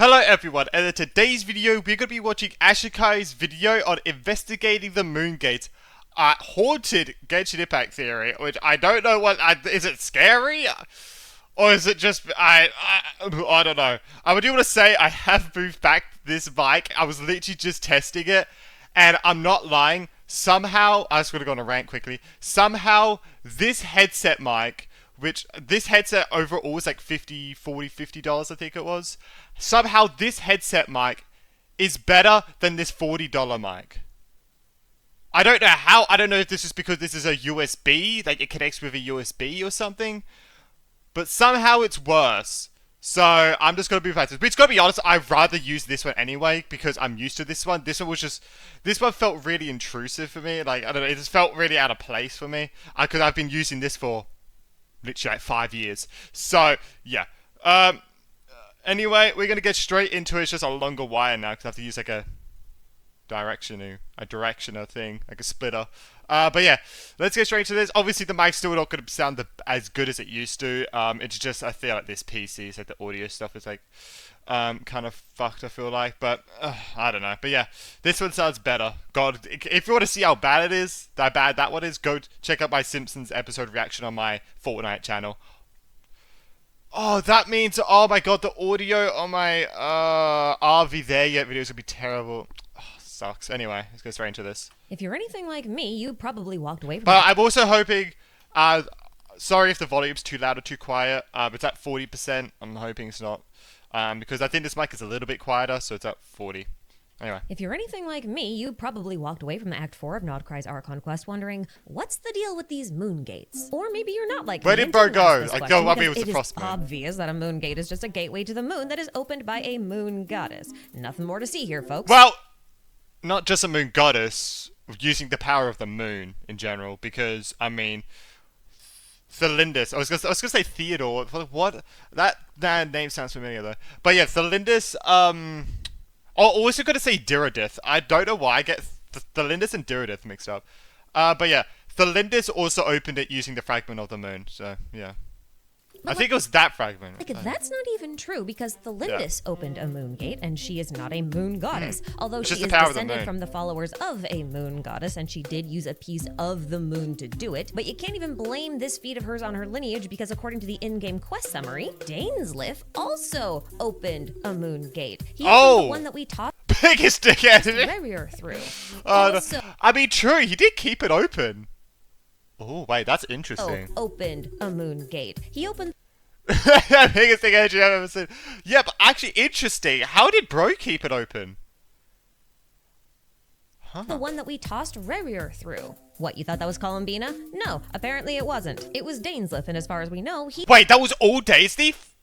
Hello everyone, and in today's video we're going to be watching Ashikai's video on investigating the moon gate. Haunted Genshin Impact theory, which I don't know is it scary? Or is it just, I don't know. I do want to say I have moved back this mic. I was literally just testing it, and I'm not lying. Somehow, I just going to go on a rant quickly. Somehow, this headset mic, this headset overall was like $50 I think it was. Somehow, this headset mic is better than this $40 mic. I don't know how. I don't know if this is because this is a USB, like it connects with a USB or something. But somehow it's worse. So I'm just going to be practice. But it's going to be honest, I'd rather use this one anyway because I'm used to this one. This one felt really intrusive for me. Like, I don't know, it just felt really out of place for me. Because I've been using this for literally like 5 years. So, yeah. Anyway, we're going to get straight into it. It's just a longer wire now because I have to use like a directioner thing, like a splitter. But yeah, let's get straight into this. Obviously, the mic's still not going to sound as good as it used to. It's just, I feel like this PC, like the audio stuff is like, kind of fucked, I feel like. But, I don't know. But yeah, this one sounds better. God, if you want to see how bad it is, how bad that one is, go check out my Simpsons episode reaction on my Fortnite channel. Oh, that means, oh my god, the audio on my, RV There Yet video is going to be terrible. Sucks. Anyway, let's go straight into this. If you're anything like me, you probably walked away from But I'm also hoping, sorry if the volume's too loud or too quiet, it's at 40%, I'm hoping it's not, because I think this mic is a little bit quieter, so it's at 40. Anyway. If you're anything like me, you probably walked away from Act 4 of Nodcry's Archon Quest wondering, what's the deal with these moon gates? Or maybe you're not like me. Where did Bro go? I go up here with the frost moon. It is obvious that a moon gate is just a gateway to the moon that is opened by a moon goddess. Nothing more to see here, folks. Well, not just a moon goddess, using the power of the moon in general, because, I mean, Thelindis, I was gonna say Theodore, what? That name sounds familiar though. But yeah, Thelindis, also gonna say Dirodith. I don't know why I get Thelindis and Dirodith mixed up. But yeah, Thelindis also opened it using the fragment of the moon, so yeah. I think it was that fragment. That's not even true, because Thelindis opened a moon gate, and she is not a moon goddess. Although she is descended from the followers of a moon goddess, and she did use a piece of the moon to do it. But you can't even blame this feat of hers on her lineage, because according to the in-game quest summary, Dainslif also opened a moon gate. He opened the one that we taught biggest dickhead through. No. I mean, true, he did keep it open. Oh, wait, that's interesting. Opened a moon gate. He opened biggest thing I've ever seen. Yeah, but actually interesting. How did Bro keep it open? the one that we tossed Rerier through. What, you thought that was Columbina? No, apparently it wasn't. It was Dainslif, and as far as we know, he— Wait, that was all Dainslif?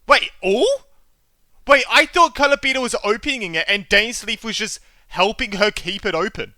Wait, all? Wait, I thought Columbina was opening it, and Dainslif was just helping her keep it open.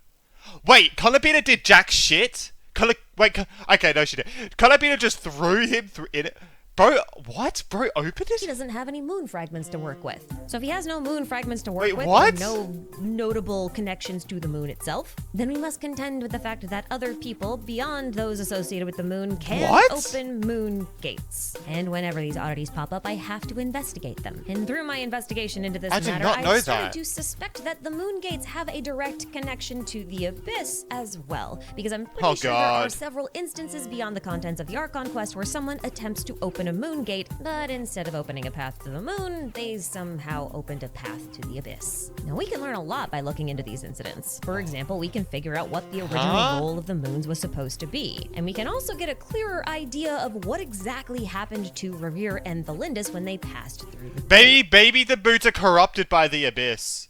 Wait, Columbina did jack shit? Okay, no, she did. Columbina just threw him in it. Bro, what? Bro opened it? He doesn't have any moon fragments to work with. So if he has no moon fragments to work with, what? And no notable connections to the moon itself, then we must contend with the fact that other people, beyond those associated with the moon, can open moon gates. And whenever these oddities pop up, I have to investigate them. And through my investigation into this matter, I started to suspect that the moon gates have a direct connection to the Abyss as well. Because I'm pretty sure there are several instances beyond the contents of the Archon Quest where someone attempts to open a moon gate, but instead of opening a path to the moon, they somehow opened a path to the Abyss. Now, we can learn a lot by looking into these incidents. For example, we can figure out what the original role of the moons was supposed to be. And we can also get a clearer idea of what exactly happened to Revere and Thelindis when they passed through the Baby, the boots are corrupted by the Abyss.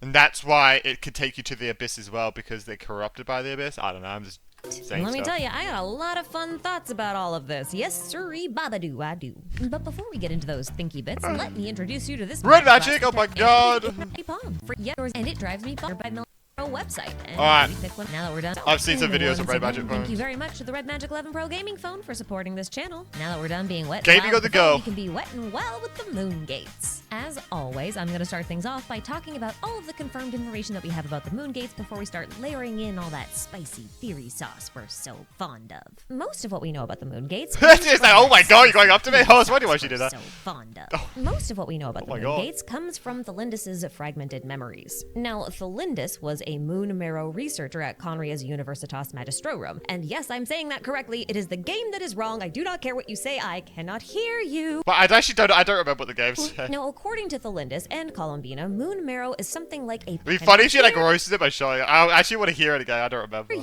And that's why it could take you to the Abyss as well, because they're corrupted by the Abyss? I don't know, I'm just saying Let me tell you, I got a lot of fun thoughts about all of this. Yes, sirree, babadoo, I do. But before we get into those thinky bits, let me introduce you to this Red Magic, oh my god! And it drives me by the website. Alright. Now that we're done, I've seen some videos of Red Magic phones. Thank you very much to the Red Magic 11 Pro gaming phone for supporting this channel. Now that we're done being wet, Gaming on the go. We can be wet and well with the moon gates. As always, I'm going to start things off by talking about all of the confirmed information that we have about the moon gates before we start layering in all that spicy theory sauce we're so fond of. Most of what we know about the moon gates... It's like, oh my god, you're going up to me? I was wondering why she did that. So fond of. Most of what we know about the moon gates comes from Thelindis' fragmented memories. Now, Thelindis was a moon marrow researcher at Conria's Universitas Magistrorum. And yes, I'm saying that correctly. It is the game that is wrong. I do not care what you say. I cannot hear you. But I actually don't remember what the game said. Now, according to Thelindis and Columbina, moon marrow is something like a... It'd be funny if she like roasted it by showing it. I actually want to hear it again. I don't remember.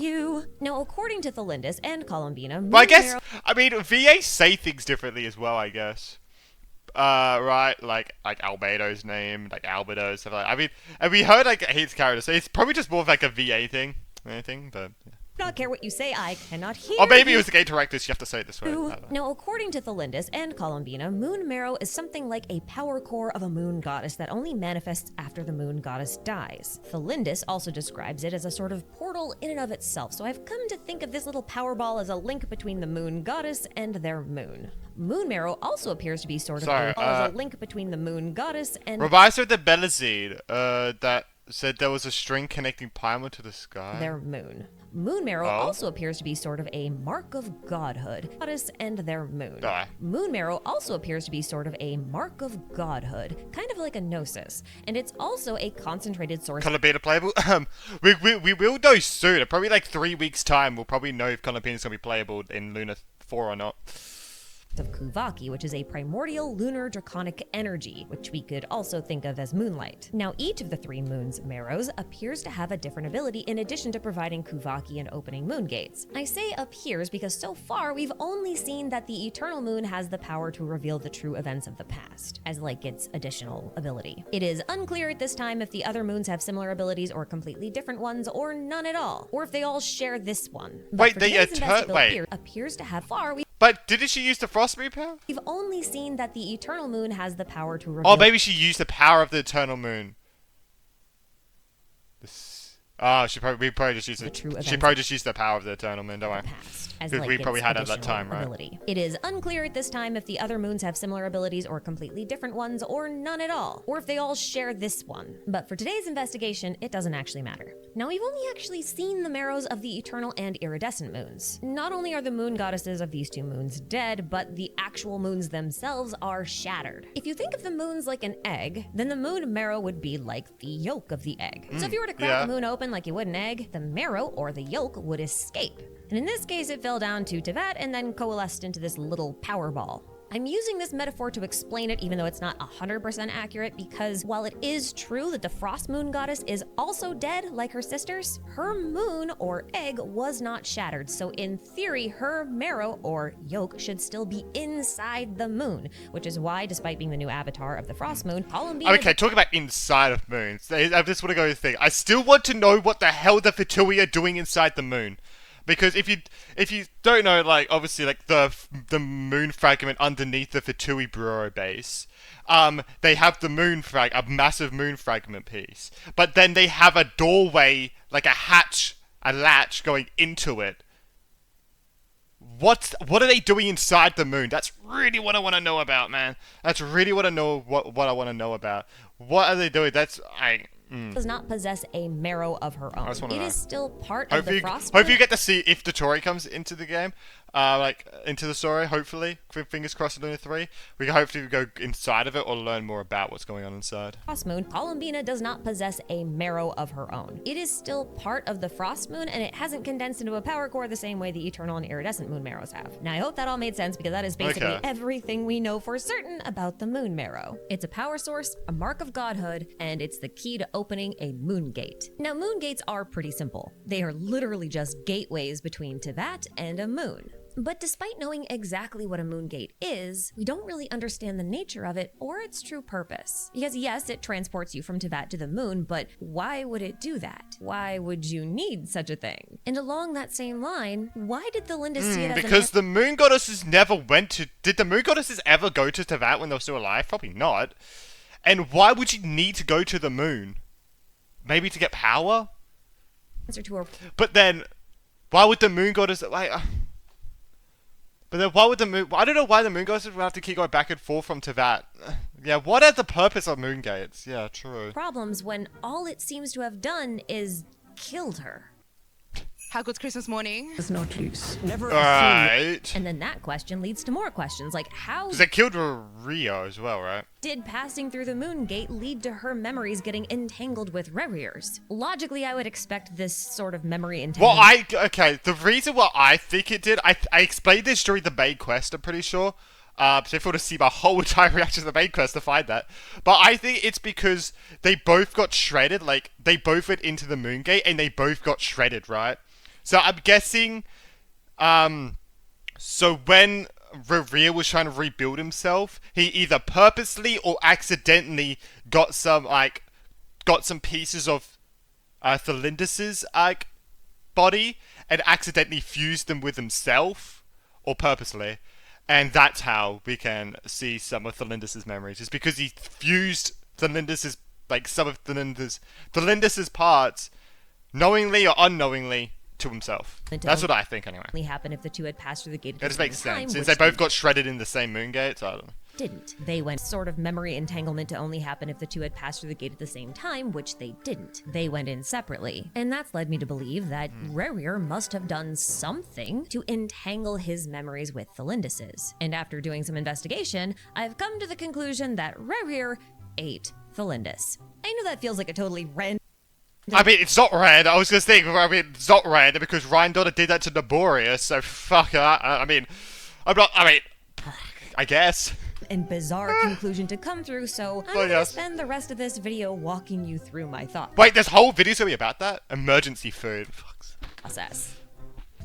Now, according to Thelindis and Columbina, moon well, I guess, marrow... I mean, VA say things differently as well, I guess. Right, like Albedo's name, like Albedo, stuff like that. I mean, and we heard like his character, so it's probably just more of like a VA thing, anything, but... Yeah. Not care what you say, I cannot hear Or maybe you. it was the game directors, you have to say it this way. Now, according to Thelindis and Columbina, moon marrow is something like a power core of a moon goddess that only manifests after the moon goddess dies. Thelindis also describes it as a sort of portal in and of itself, so I've come to think of this little power ball as a link between the moon goddess and their moon. Moon marrow also appears to be sort of a link between the moon goddess and... Revised with the Belazine, that said there was a string connecting Paimon to the sky. Their moon. Moon marrow also appears to be sort of a mark of godhood, goddess and their moon. Moon marrow also appears to be sort of a mark of godhood, kind of like a gnosis, and it's also a concentrated source. Color beta playable? we will know soon. Probably like 3 weeks time. We'll probably know if Color Beta is gonna be playable in Luna 4 or not. Of Kuvaki, which is a primordial lunar draconic energy, which we could also think of as moonlight. Now, each of the 3 moons' marrows appears to have a different ability in addition to providing Kuvaki and opening moon gates. I say appears because so far we've only seen that the eternal moon has the power to reveal the true events of the past, as like its additional ability. It is unclear at this time if the other moons have similar abilities or completely different ones or none at all, or if they all share this one. But wait, appears to have far we... But didn't she use the Frost Moon power? We've only seen that the eternal moon has the power to reveal... Oh, maybe she used the power of the eternal moon. She probably just used the power of the eternal moon, don't worry. Because we probably had it at that time, right? It is unclear at this time if the other moons have similar abilities or completely different ones or none at all, or if they all share this one. But for today's investigation, it doesn't actually matter. Now, we've only actually seen the marrows of the eternal and iridescent moons. Not only are the moon goddesses of these 2 moons dead, but the actual moons themselves are shattered. If you think of the moons like an egg, then the moon marrow would be like the yolk of the egg. So if you were to crack the moon open like you would an egg, the marrow or the yolk would escape. And in this case, it fell down to Tevat and then coalesced into this little power ball. I'm using this metaphor to explain it even though it's not 100% accurate because while it is true that the Frost Moon goddess is also dead like her sisters, her moon or egg was not shattered. So in theory, her marrow or yolk should still be inside the moon, which is why despite being the new avatar of the Frost Moon, Columbina... Okay, talk about inside of moons. I just want to go to the thing. I still want to know what the hell the Fatui are doing inside the moon. Because if you don't know, like, obviously, like, the moon fragment underneath the Fatui Bureau base, they have the a massive moon fragment piece. But then they have a doorway, like a latch going into it. What are they doing inside the moon? That's really what I want to know about, man. That's really what I want to know about. What are they doing? Does not possess a marrow of her own. It is still part of the Frost. Hope you get to see if Dotori comes into the game, into the story. Hopefully, fingers crossed, in Luna 3, we can hopefully go inside of it or learn more about what's going on inside. Frost Moon, Columbina does not possess a marrow of her own. It is still part of the Frost Moon, and it hasn't condensed into a power core the same way the Eternal and Iridescent Moon marrows have. Now, I hope that all made sense because that is basically everything we know for certain about the Moon marrow. It's a power source, a mark of godhood, and it's the key to opening a moon gate. Now, moon gates are pretty simple. They are literally just gateways between Tevat and a moon. But despite knowing exactly what a moon gate is, we don't really understand the nature of it or its true purpose. Because yes, it transports you from Tevat to the moon, but why would it do that? Why would you need such a thing? And along that same line, why did Thelindis see it as because the moon goddesses never went to... Did the moon goddesses ever go to Tevat when they were still alive? Probably not. And why would you need to go to the moon? Maybe to get power? Answer to her. But then, why would the moon goddess... But then why would the moon... I don't know why the moon gates would have to keep going back and forth from to that. Yeah, what is the purpose of moon gates? Yeah, true. Problems when all it seems to have done is killed her. How good's Christmas morning? It's not loose. Never Right. And then that question leads to more questions, like how Because they killed Rio as well, right? did passing through the moon gate lead to her memories getting entangled with Revier's? Logically, I would expect this sort of memory entanglement. Well, okay, the reason why I think it did, I explained this during the main quest, I'm pretty sure. So if you want to see my whole entire reaction to the main quest to find that. But I think it's because they both got shredded, like, they both went into the moon gate and they both got shredded, right? So I'm guessing, so when Reveal was trying to rebuild himself, he either purposely or accidentally got some pieces of Thalindus's body and accidentally fused them with himself, or purposely. And that's how we can see some of Thalindus's memories, is because he fused Thalindus's, like, some of Thalindus's parts, knowingly or unknowingly, to himself. That's what I think, anyway. Only happened if the two had passed through the gate at That the just same makes time, sense, since which they both got shredded in the same moon gate, so I don't know. didn't. They went sort of memory entanglement to only happen if the two had passed through the gate at the same time, which they didn't. They went in separately. And that's led me to believe that Rerir must have done something to entangle his memories with Thalindus's. And after doing some investigation, I've come to the conclusion that Rerir ate Thalindus. I know that feels like a totally random. I mean, it's not red. I was gonna think, I mean, it's not red because Ryan Daughter did that to Naborius, so fuck. I mean, I guess. And bizarre conclusion to come through, so I'm gonna spend the rest of this video walking you through my thought Wait, this whole video's gonna be about that? Emergency food. Fuck's. process.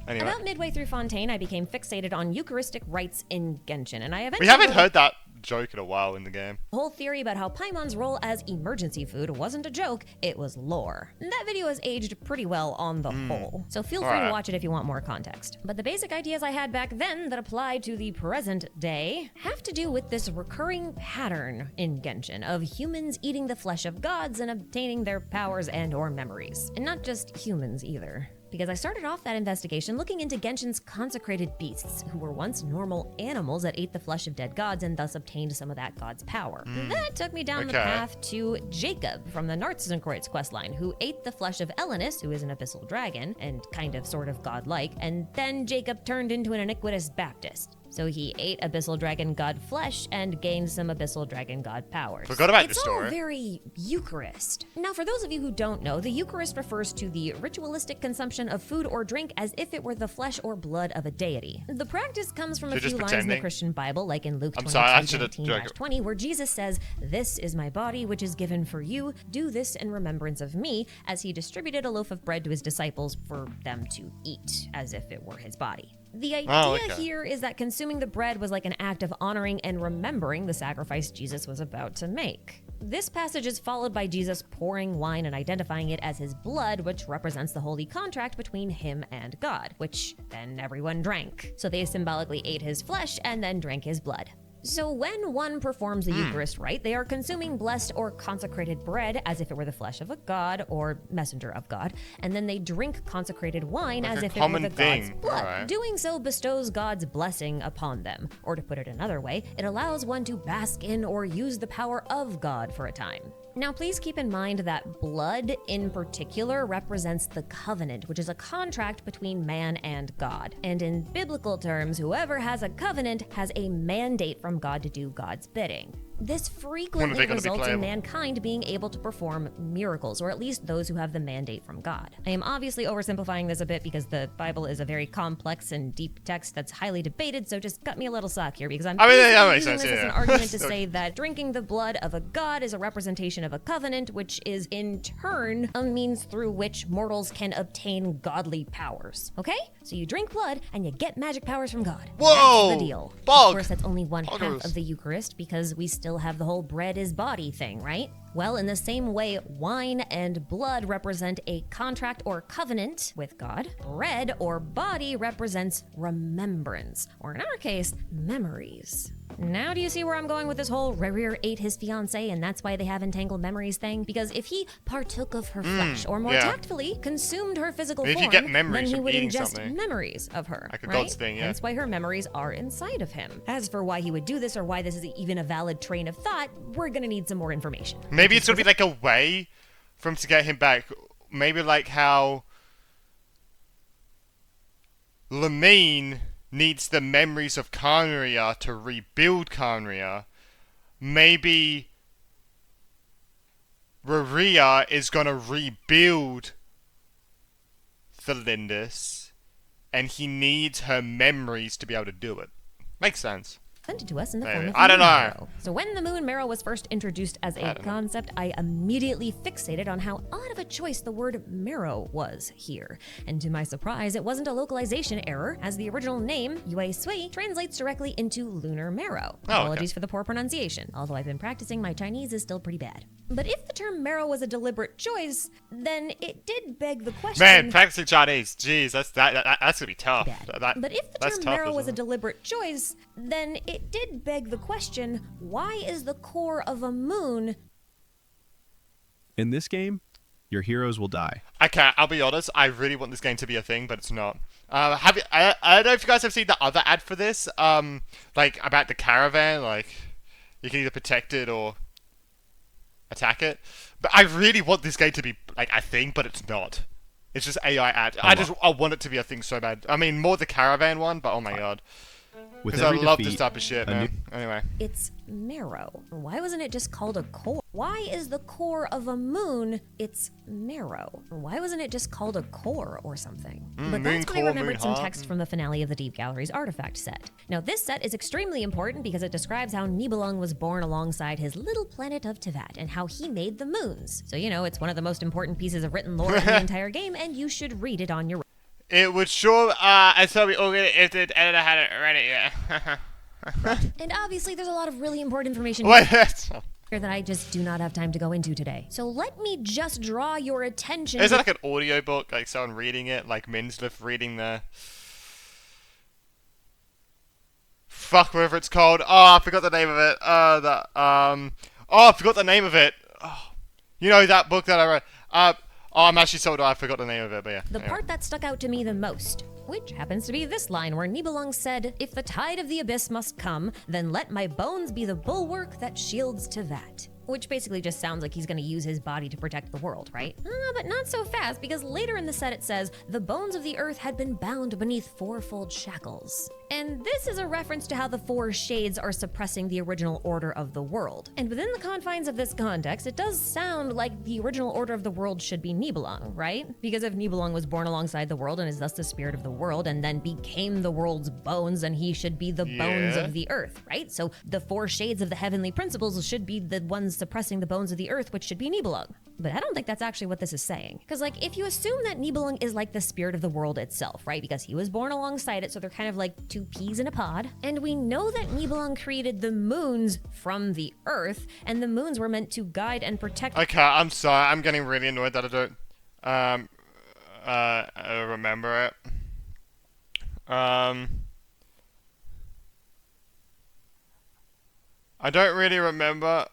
Anyway. About midway through Fontaine, I became fixated on Eucharistic rites in Genshin, and I eventually... We haven't heard that joke in a while in the game. The whole theory about how Paimon's role as emergency food wasn't a joke, it was lore. That video has aged pretty well on the whole, so feel free to watch it if you want more context. But the basic ideas I had back then that apply to the present day have to do with this recurring pattern in Genshin of humans eating the flesh of gods and obtaining their powers and or memories. And not just humans either. Because I started off that investigation looking into Genshin's consecrated beasts, who were once normal animals that ate the flesh of dead gods and thus obtained some of that god's power. That took me down the path to Jacob from the Narcissenkreuz questline, who ate the flesh of Elenus, who is an abyssal dragon, and kind of sort of godlike, and then Jacob turned into an iniquitous Baptist. So he ate abyssal dragon god flesh and gained some abyssal dragon god powers. Forgot about this It's story. all very Eucharist. Now, for those of you who don't know, the Eucharist refers to the ritualistic consumption of food or drink as if it were the flesh or blood of a deity. The practice comes from a few lines in the Christian Bible, like in Luke 22:19-20, where Jesus says, "This is my body, which is given for you. Do this in remembrance of me," as he distributed a loaf of bread to his disciples for them to eat, as if it were his body. The idea here is that consuming the bread was like an act of honoring and remembering the sacrifice Jesus was about to make. This passage is followed by Jesus pouring wine and identifying it as his blood, which represents the holy contract between him and God, which then everyone drank. So they symbolically ate his flesh and then drank his blood. So when one performs the Eucharist rite, they are consuming blessed or consecrated bread as if it were the flesh of a god or messenger of God, and then they drink consecrated wine as if it were the god's blood. Doing so bestows God's blessing upon them. Or to put it another way, it allows one to bask in or use the power of God for a time. Now, please keep in mind that blood in particular represents the covenant, which is a contract between man and God. And in biblical terms, whoever has a covenant has a mandate from God to do God's bidding. This frequently results in mankind being able to perform miracles, or at least those who have the mandate from God. I am obviously oversimplifying this a bit because the Bible is a very complex and deep text that's highly debated, so just cut me a little slack here because I'm using this as an argument to say that drinking the blood of a god is a representation of a covenant, which is in turn a means through which mortals can obtain godly powers. Okay? So you drink blood and you get magic powers from God. Whoa! That's the deal. Bog. Of course, that's only one half of the Eucharist because we still have the whole bread is body thing, right? Well, in the same way, wine and blood represent a contract or covenant with God, bread or body represents remembrance, or in our case, memories. Now do you see where I'm going with this whole Rerir ate his fiancée and that's why they have entangled memories thing? Because if he partook of her flesh, or more tactfully, consumed her physical If form, you get memories then he from would eating ingest something. memories of her, Like a right? God's thing, yeah. That's why her memories are inside of him. As for why he would do this or why this is even a valid train of thought, we're gonna need some more information. Maybe it's gonna be like a way for him to get him back. Maybe like how Lamine needs the memories of Carnria to rebuild Carnria. Maybe Raria is gonna rebuild the Lindis, and he needs her memories to be able to do it. Makes sense. Presented to us in the Maybe. form of I don't moon know. marrow. So when the moon marrow was first introduced as a concept, I immediately fixated on how odd of a choice the word marrow was here. And to my surprise, it wasn't a localization error, as the original name, Yue Sui, translates directly into lunar marrow. Oh, okay. Apologies for the poor pronunciation. Although I've been practicing, my Chinese is still pretty bad. But if the term marrow was a deliberate choice, then it did beg the question... Man, practicing Chinese, jeez, that's gonna be tough. Bad. But if the that's term tough, marrow was a isn't it? deliberate choice, then it did beg the question, why is the core of a moon... In this game, your heroes will die. Okay, I'll be honest, I really want this game to be a thing, but it's not. I don't know if you guys have seen the other ad for this, like, about the caravan, like, you can either protect it or attack it. But I really want this game to be, like, a thing, but it's not. It's just AI ad. I want it to be a thing so bad. I mean, more the caravan one, but oh my god. With Because I every love this defeat, type of shit, a new- man. Anyway. It's marrow. Why wasn't it just called a core? Why is the core of a moon its marrow? Why wasn't it just called a core or something? But moon that's when I core, remembered moon some heart. text from the finale of the Deep Gallery's artifact set. Now this set is extremely important because it describes how Nibelung was born alongside his little planet of Tevat and how he made the moons. So you know, it's one of the most important pieces of written lore in the entire game, and you should read it on your... It would sure, and so we all get it if the editor hadn't read it yet. And obviously there's a lot of really important information Wait, here that I just do not have time to go into today. So let me just draw your attention is to... it like an audiobook, like someone reading it, like Minsliff reading the... Fuck, whatever it's called. Oh, I forgot the name of it. Oh, I forgot the name of it. Oh, you know that book that I read. Oh, I'm actually so I forgot the name of it, but yeah. The anyway. part that stuck out to me the most, which happens to be this line where Nibelung said, "If the tide of the abyss must come, then let my bones be the bulwark that shields Tevat." Which basically just sounds like he's going to use his body to protect the world, right? But not so fast, because later in the set it says, "The bones of the earth had been bound beneath fourfold shackles." And this is a reference to how the four shades are suppressing the original order of the world. And within the confines of this context, it does sound like the original order of the world should be Nibelung, right? Because if Nibelung was born alongside the world and is thus the spirit of the world and then became the world's bones, then he should be the bones Yeah. of the earth, right? So the four shades of the heavenly principles should be the ones suppressing the bones of the earth, which should be Nibelung. But I don't think that's actually what this is saying. Because, like, if you assume that Nibelung is like the spirit of the world itself, right? Because he was born alongside it, so they're kind of like two peas in a pod. And we know that Nibelung created the moons from the earth, and the moons were meant to guide and protect... Okay, I'm sorry. I'm getting really annoyed that I don't remember it. I don't really remember.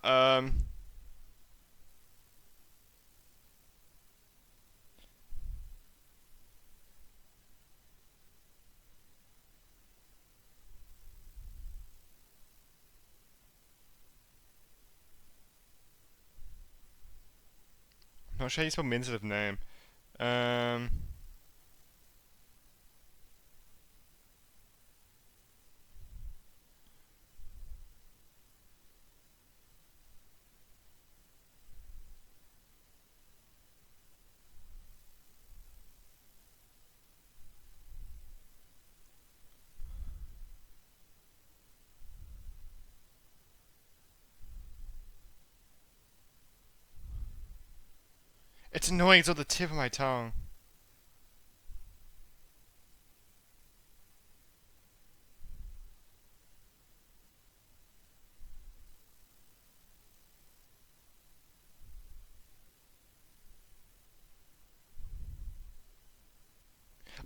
Not sure how you spell Mins's name. It's annoying. It's on the tip of my tongue.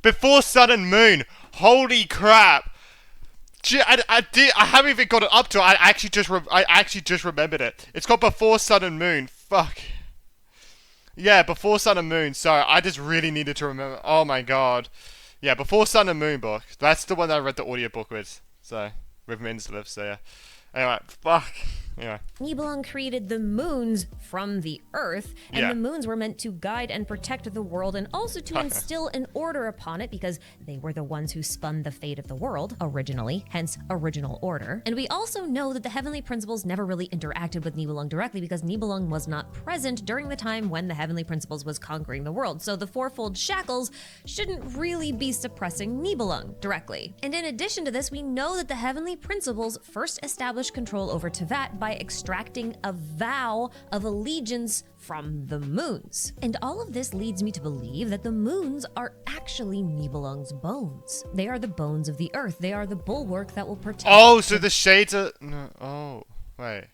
Before Sun and Moon. Holy crap. I haven't even got it up to it. I actually just remembered it. It's called Before Sun and Moon. Fuck. Yeah, Before Sun and Moon. Sorry, I just really needed to remember. Oh my god. Yeah, Before Sun and Moon book. That's the one that I read the audiobook with. So, with Minsliff, so yeah. Anyway, fuck. Anyway. Nibelung created the moons from the earth, and Yeah. the moons were meant to guide and protect the world and also to instill an order upon it because they were the ones who spun the fate of the world originally, hence original order. And we also know that the heavenly principles never really interacted with Nibelung directly because Nibelung was not present during the time when the heavenly principles was conquering the world. So the fourfold shackles shouldn't really be suppressing Nibelung directly. And in addition to this, we know that the heavenly principles first established control over Tevat by extracting a vow of allegiance from the moons. And all of this leads me to believe that the moons are actually Nibelung's bones. They are the bones of the earth. They are the bulwark that will protect. Oh, so the shades are... No, oh, wait.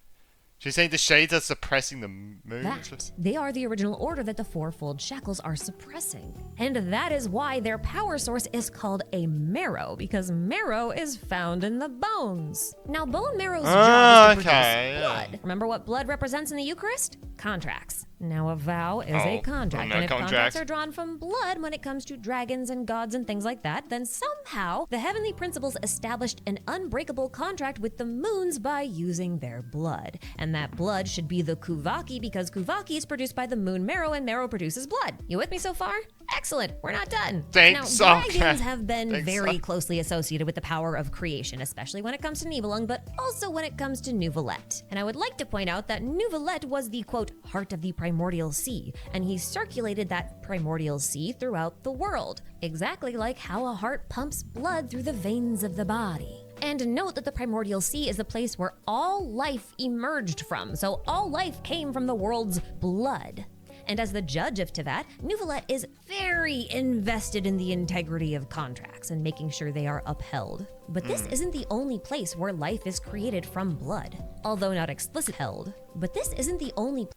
She's saying the shades are suppressing the moon? that. They are the original order that the fourfold shackles are suppressing. And that is why their power source is called a marrow, because marrow is found in the bones. Now, bone marrow's job is to produce blood. Remember what blood represents in the Eucharist? Contracts. Now, a vow is a contract, and if contracts are drawn from blood when it comes to dragons and gods and things like that, then somehow the heavenly principles established an unbreakable contract with the moons by using their blood. And that blood should be the Kuvaki because Kuvaki is produced by the moon marrow and marrow produces blood. You with me so far? Excellent. We're not done. Thanks. Now, dragons have been Thanks. very closely associated with the power of creation, especially when it comes to Nibelung, but also when it comes to Nuvalet. And I would like to point out that Nuvalet was the, quote, heart of the primordial sea, and he circulated that primordial sea throughout the world, exactly like how a heart pumps blood through the veins of the body. And note that the primordial sea is the place where all life emerged from, so all life came from the world's blood. And as the judge of Tevat, Nuvalet is very invested in the integrity of contracts and making sure they are upheld. But this isn't the only place where life is created from blood, although not explicitly held. But this isn't the only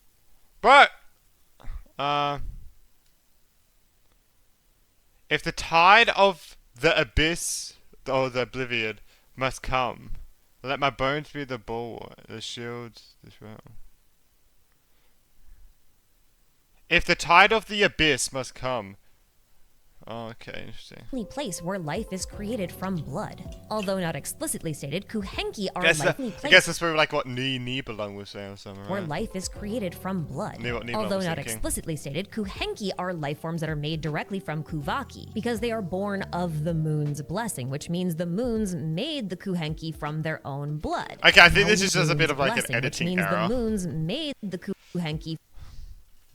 But, if the tide of the abyss or the oblivion must come, let my bones be the bulwark, the shields, the shroud. If the tide of the abyss must come. Oh, okay, interesting. only place where life is created from blood. Although not explicitly stated, Kuhenki are I likely guess places that's where like what Nibelung was saying or something, where right? life is created from blood. What Nibelung Although was not thinking. explicitly stated, Kuhenki are life forms that are made directly from Kuvaki, because they are born of the moon's blessing, which means the moons made the Kuhenki from their own blood. Okay, I think Now this is just a bit moon's of like an blessing, which editing means error. the moons made the Kuhenki.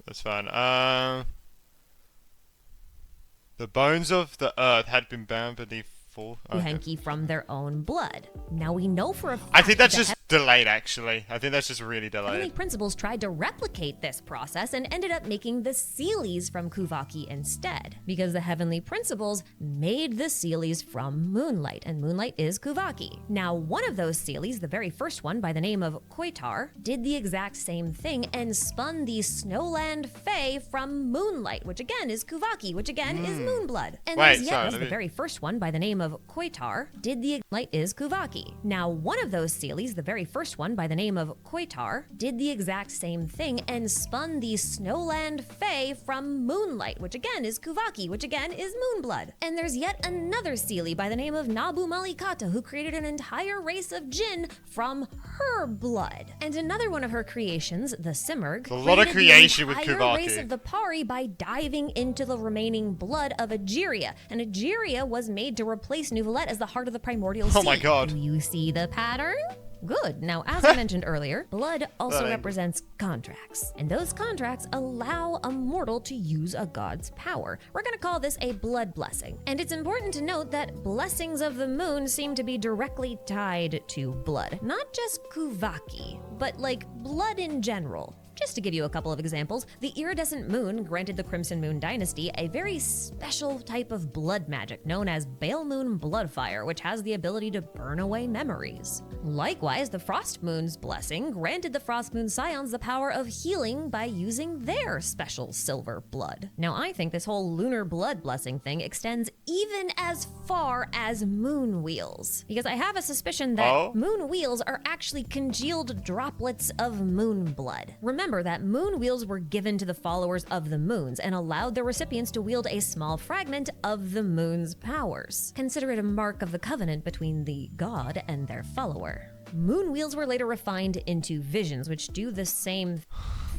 That's fine. The bones of the earth had been bound beneath full. Okay. Kuhenki from their own blood. Now we know for a fact I think that's that just delayed, actually. I think that's just really heavenly delayed. principles tried to replicate this process and ended up making the Seelies from Kuvaki instead, because the heavenly principles made the Seelies from moonlight, and moonlight is Kuvaki. Now, one of those Seelies, the very first one by the name of Koitar, did the exact same thing and spun the Snowland Fae from moonlight, which again is Kuvaki, which again is moonblood. And Wait, there's sorry, yet let the me- very first one by the name of Koitar did the light is Kuvaki. Now, one of those Seelies, the very first one by the name of Koitar, did the exact same thing and spun the Snowland Fae from moonlight, which again is Kuvaki, which again is moonblood. And there's yet another Seelie by the name of Nabu Malikata who created an entire race of Jinn from her blood. And another one of her creations, the Simurgh, A lot of created creation with the entire race Kuvaki. of the Pari by diving into the remaining blood of Egeria. And Egeria was made to replace Nuvalet as the heart of the primordial sea. Oh my god. Do you see the pattern? Good. Now, as I mentioned earlier, blood also Blood. represents contracts, and those contracts allow a mortal to use a god's power. We're going to call this a blood blessing. And it's important to note that blessings of the moon seem to be directly tied to blood. Not just Kuvaki, but like blood in general. Just to give you a couple of examples, the iridescent moon granted the Crimson Moon dynasty a very special type of blood magic known as Bale Moon Bloodfire, which has the ability to burn away memories. Likewise, the Frost Moon's blessing granted the Frost Moon Scions the power of healing by using their special silver blood. Now, I think this whole lunar blood blessing thing extends even as far as moon wheels, because I have a suspicion that moon wheels are actually congealed droplets of moon blood. Remember that moon wheels were given to the followers of the moons and allowed their recipients to wield a small fragment of the moon's powers. Consider it a mark of the covenant between the god and their follower. Moon wheels were later refined into visions, which do the same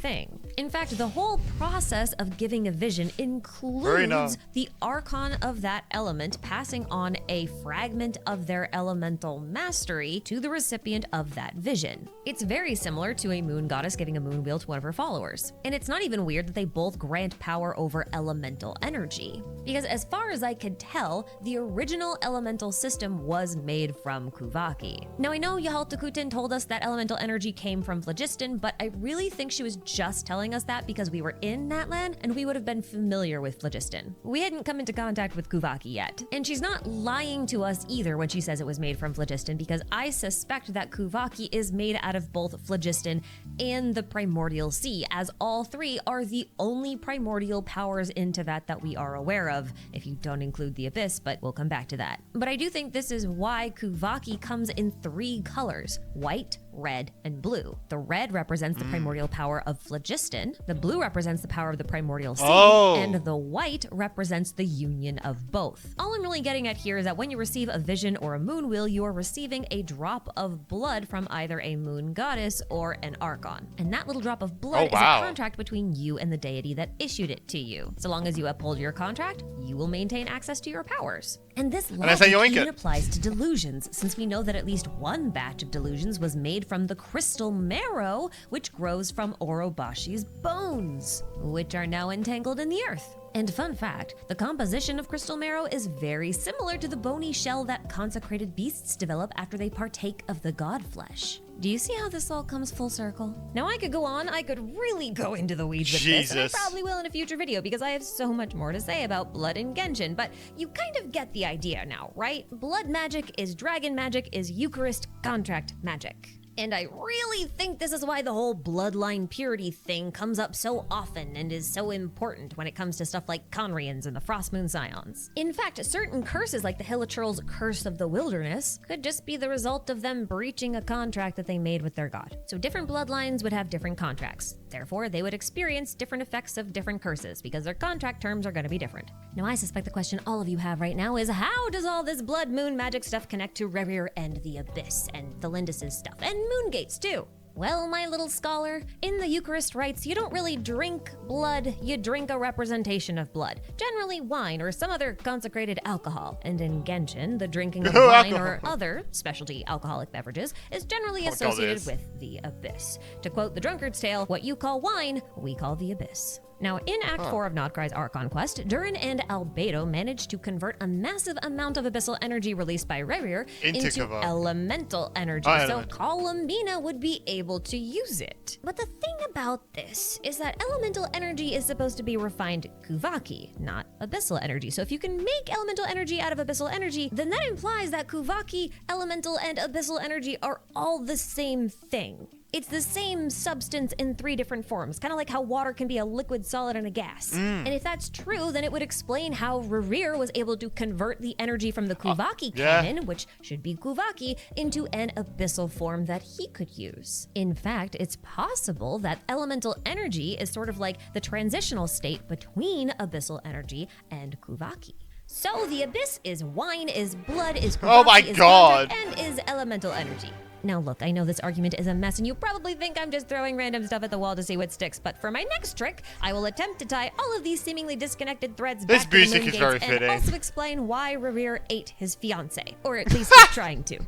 thing. In fact, the whole process of giving a vision includes the archon of that element passing on a fragment of their elemental mastery to the recipient of that vision. It's very similar to a moon goddess giving a moon wheel to one of her followers. And it's not even weird that they both grant power over elemental energy, because as far as I could tell, the original elemental system was made from Kuvaki. Now, I know Yahaltakutin told us that elemental energy came from phlogiston, but I really think she was just telling us that because we were in that land and we would have been familiar with phlogiston. We hadn't come into contact with Kuvaki yet. And she's not lying to us either when she says it was made from phlogiston, because I suspect that Kuvaki is made out of both phlogiston and the primordial sea, as all three are the only primordial powers in Teyvat that we are aware of, if you don't include the abyss, but we'll come back to that. But I do think this is why Kuvaki comes in 3 colors: white, red, and blue. The red represents the primordial power of phlogiston, the blue represents the power of the primordial sea, and the white represents the union of both. All I'm really getting at here is that when you receive a vision or a moon wheel, you are receiving a drop of blood from either a moon goddess or an archon. And that little drop of blood is a contract between you and the deity that issued it to you. So long as you uphold your contract, you will maintain access to your powers. And this logic even applies to delusions, since we know that at least one batch of delusions was made from the crystal marrow, which grows from Orobashi's bones, which are now entangled in the earth. And fun fact, the composition of crystal marrow is very similar to the bony shell that consecrated beasts develop after they partake of the god flesh. Do you see how this all comes full circle? Now, I could go on, I could really go into the weeds with this, and I probably will in a future video because I have so much more to say about blood in Genshin, but you kind of get the idea now, right? Blood magic is dragon magic is Eucharist contract magic. And I really think this is why the whole bloodline purity thing comes up so often and is so important when it comes to stuff like Conrians and the Frost Moon Scions. In fact, certain curses like the Hilichurl's Curse of the Wilderness could just be the result of them breaching a contract that they made with their god. So different bloodlines would have different contracts. Therefore, they would experience different effects of different curses because their contract terms are going to be different. Now, I suspect the question all of you have right now is, how does all this blood moon magic stuff connect to Rerir and the Abyss and the Lindis's stuff and moon gates too? Well, my little scholar, in the Eucharist rites, you don't really drink blood, you drink a representation of blood. Generally wine or some other consecrated alcohol. And in Genshin, the drinking of wine or other specialty alcoholic beverages is generally associated with the Abyss. To quote the Drunkard's Tale, what you call wine, we call the Abyss. Now, in Act 4 of Nodcry's Archon Quest, Durin and Albedo managed to convert a massive amount of abyssal energy released by Rerir into elemental energy, so Columbina would be able to use it. But the thing about this is that elemental energy is supposed to be refined Kuvaki, not abyssal energy. So if you can make elemental energy out of abyssal energy, then that implies that Kuvaki, elemental, and abyssal energy are all the same thing. It's the same substance in 3 different forms, kind of like how water can be a liquid, solid, and a gas. And if that's true, then it would explain how Rerir was able to convert the energy from the Kuvaki cannon, which should be Kuvaki, into an abyssal form that he could use. In fact, it's possible that elemental energy is sort of like the transitional state between abyssal energy and Kuvaki. So the Abyss is wine, is blood, is Kuvaki, is contract, and is elemental energy. Now look, I know this argument is a mess and you probably think I'm just throwing random stuff at the wall to see what sticks, but for my next trick, I will attempt to tie all of these seemingly disconnected threads back to the moon gates and also explain why Rerir ate his fiancée, or at least he's trying to.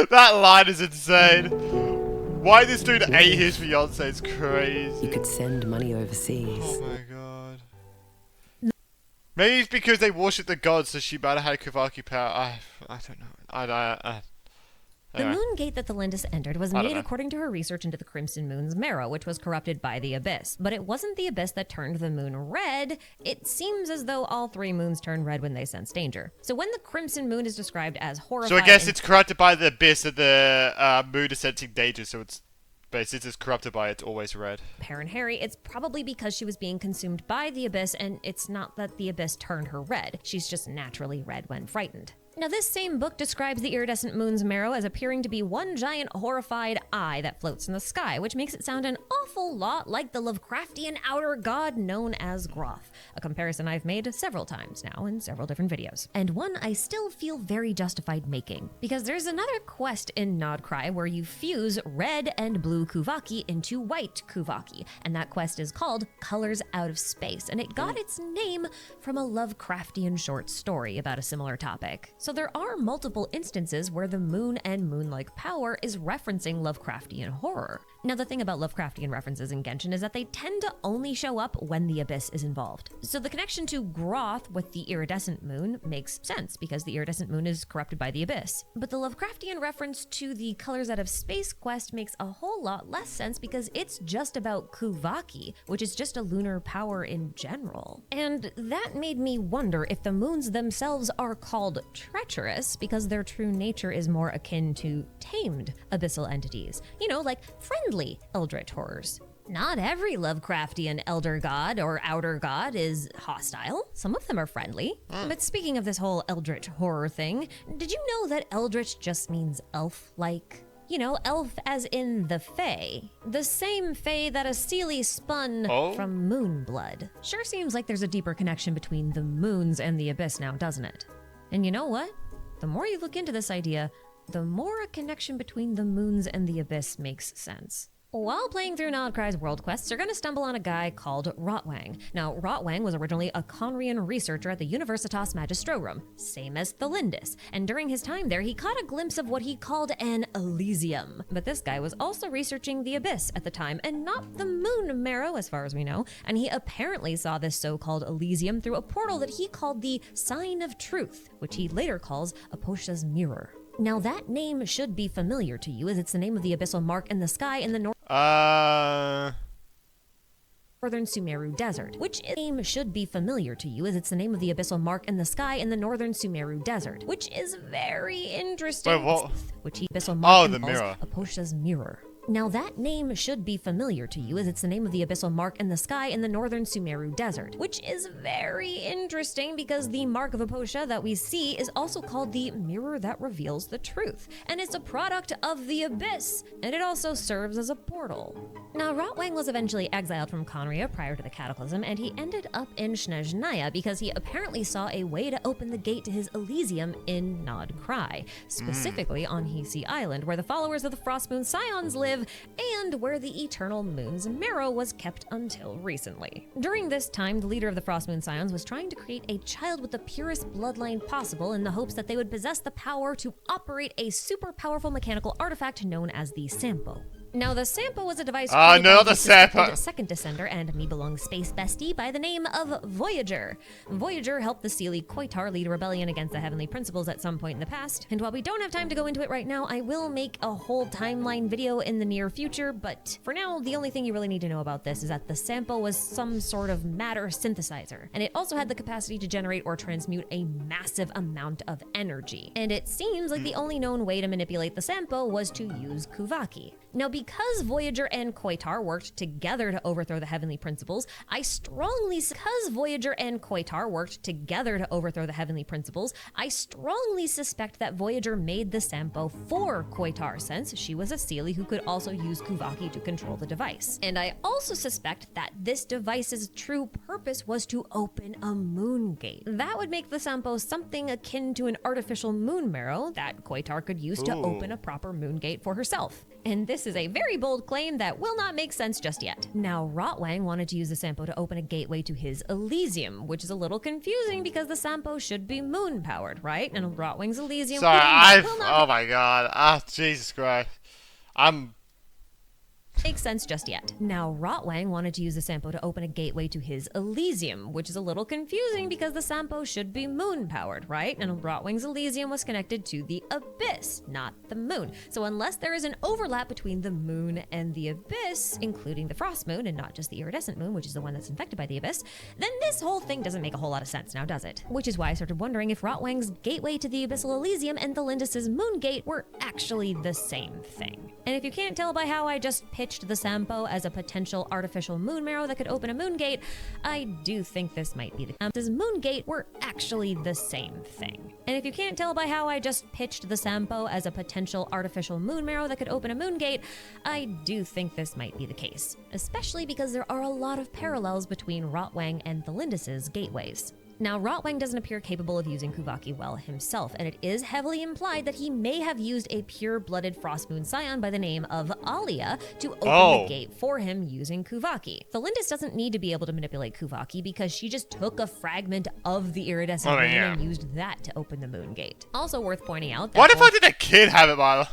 That line is insane. Why this dude ate his fiancée is crazy. You could send money overseas. Oh my god. Maybe it's because they worship the gods, so she might have had Kuvaki power. I don't know. The Anyway. moon gate that the Lindis entered was I don't made know. according to her research into the Crimson Moon's marrow, which was corrupted by the Abyss. But it wasn't the Abyss that turned the moon red. It seems as though all three moons turn red when they sense danger. So when the Crimson Moon is described as horrifying... So I guess it's corrupted by the abyss and the moon is sensing danger, so it's... But since it's corrupted by it, it's always red. Perrin Harry, it's probably because she was being consumed by the Abyss, and it's not that the Abyss turned her red. She's just naturally red when frightened. Now, this same book describes the iridescent moon's marrow as appearing to be one giant horrified eye that floats in the sky, which makes it sound an awful lot like the Lovecraftian outer god known as Groth, a comparison I've made several times now in several different videos, and one I still feel very justified making, because there's another quest in Nodcry where you fuse red and blue Kuvaki into white Kuvaki, and that quest is called Colors Out of Space, and it got its name from a Lovecraftian short story about a similar topic. So there are multiple instances where the moon and moon-like power is referencing Lovecraftian horror. Now, the thing about Lovecraftian references in Genshin is that they tend to only show up when the Abyss is involved. So the connection to Groth with the iridescent moon makes sense because the iridescent moon is corrupted by the Abyss. But the Lovecraftian reference to the Colors Out of Space quest makes a whole lot less sense because it's just about Kuvaki, which is just a lunar power in general. And that made me wonder if the moons themselves are called treacherous because their true nature is more akin to tamed abyssal entities. You know, like friendly eldritch horrors. Not every Lovecraftian elder god or outer god is hostile. Some of them are friendly. But speaking of this whole eldritch horror thing, did you know that eldritch just means elf-like? You know, elf as in the Fae. The same Fae that Asili spun from moon blood. Sure seems like there's a deeper connection between the moons and the Abyss now, doesn't it? And you know what? The more you look into this idea, the more a connection between the moons and the Abyss makes sense. While playing through Nodcry's world quests, you're going to stumble on a guy called Rotwang. Now, Rotwang was originally a Conrian researcher at the Universitas Magistrorum, same as the Lindis, and during his time there, he caught a glimpse of what he called an Elysium. But this guy was also researching the Abyss at the time, and not the moon marrow, as far as we know, and he apparently saw this so-called Elysium through a portal that he called the Sign of Truth, which he later calls Aposha's Mirror. Now, that name should be familiar to you, as it's the name of the abyssal mark in the sky in the northern Sumeru Desert, which name should be familiar to you, as it's the name of the abyssal mark in the sky in the northern Sumeru Desert, which is very interesting. Wait, what? Which he abyssal mark the calls mirror. Aposha's Mirror. Now, that name should be familiar to you, as it's the name of the abyssal mark in the sky in the northern Sumeru Desert, which is very interesting because the mark of Aposha that we see is also called the Mirror that Reveals the Truth, and it's a product of the Abyss, and it also serves as a portal. Now, Rotwang was eventually exiled from Conria prior to the Cataclysm, and he ended up in Snezhnaya because he apparently saw a way to open the gate to his Elysium in Nodcry, specifically on Hisi Island, where the followers of the Frostmoon Scions live, and where the Eternal Moon's marrow was kept until recently. During this time, the leader of the Frostmoon Scions was trying to create a child with the purest bloodline possible in the hopes that they would possess the power to operate a super powerful mechanical artifact known as the Sampo. Now, the Sampo was a device created no, by the the Sampo. second descender and Nibelung space bestie by the name of Voyager. Voyager helped the Seelie Koitar lead a rebellion against the Heavenly Principles at some point in the past, and while we don't have time to go into it right now, I will make a whole timeline video in the near future, but for now, the only thing you really need to know about this is that the Sampo was some sort of matter synthesizer, and it also had the capacity to generate or transmute a massive amount of energy. And it seems like the only known way to manipulate the Sampo was to use Kuvaki. Now, because Voyager and Koitar worked together to overthrow the Heavenly Principles, I strongly suspect that Voyager made the Sampo for Koitar, since she was a Seelie who could also use Kuvaki to control the device. And I also suspect that this device's true purpose was to open a moon gate. That would make the Sampo something akin to an artificial moon marrow that Koitar could use to open a proper moon gate for herself. And this is a very bold claim that will not make sense just yet. Now, Rotwang wanted to use the Sampo to open a gateway to his Elysium, which is a little confusing because the Sampo should be moon-powered, right? And Rotwang's Elysium Sorry, will not oh my god. Jesus Christ. I'm makes sense just yet. Now, Rotwang wanted to use the Sampo to open a gateway to his Elysium, which is a little confusing because the Sampo should be moon-powered, right? And Rotwang's Elysium was connected to the Abyss, not the moon. So unless there is an overlap between the moon and the Abyss, including the Frost Moon and not just the iridescent moon, which is the one that's infected by the Abyss, then this whole thing doesn't make a whole lot of sense now, does it? Which is why I started wondering if Rotwang's gateway to the Abyssal Elysium and Thalindis' moon gate were actually the same thing. And if you can't tell by how I just pitched the Sampo as a potential artificial moon marrow that could open a moon gate, I do think this might be the This moon gate were actually the same thing. And if you can't tell by how I just pitched the Sampo as a potential artificial moon marrow that could open a moon gate, I do think this might be the case, especially because there are a lot of parallels between Rotwang and Thalindis' gateways. Now, Rotwang doesn't appear capable of using Kuvaki well himself, and it is heavily implied that he may have used a pure-blooded Frost Moon Scion by the name of Alia to open the gate for him using Kuvaki. Thalindis doesn't need to be able to manipulate Kuvaki because she just took a fragment of the iridescent moon and used that to open the moon gate. Also worth pointing out that— What if I did a kid have it, Milo?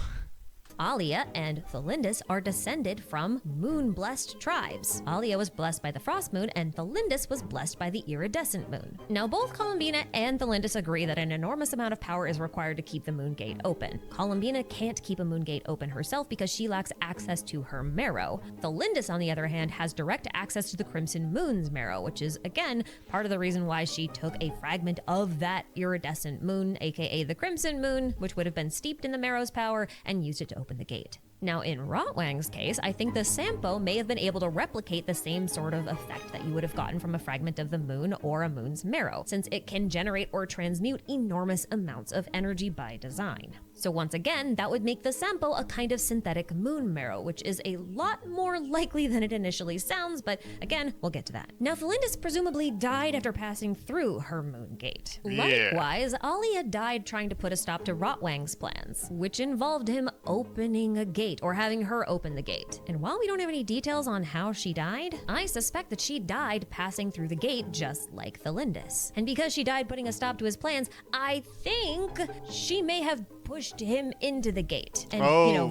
Alia and Thalindis are descended from moon-blessed tribes. Alia was blessed by the Frost Moon, and Thalindis was blessed by the iridescent moon. Now, both Columbina and Thalindis agree that an enormous amount of power is required to keep the moon gate open. Columbina can't keep a moon gate open herself because she lacks access to her marrow. Thalindis, on the other hand, has direct access to the Crimson Moon's marrow, which is, again, part of the reason why she took a fragment of that iridescent moon, aka the Crimson Moon, which would have been steeped in the marrow's power, and used it to open the gate. Now, in Rotwang's case, I think the Sampo may have been able to replicate the same sort of effect that you would have gotten from a fragment of the moon or a moon's marrow, since it can generate or transmute enormous amounts of energy by design. So once again, that would make the Sampo a kind of synthetic moon marrow, which is a lot more likely than it initially sounds, but again, we'll get to that. Now, Thalindis presumably died after passing through her moon gate. Likewise, Alia died trying to put a stop to Rotwang's plans, which involved him opening a gate, or having her open the gate. And while we don't have any details on how she died, I suspect that she died passing through the gate just like Thalindis. And because she died putting a stop to his plans, I think she may have pushed him into the gate and,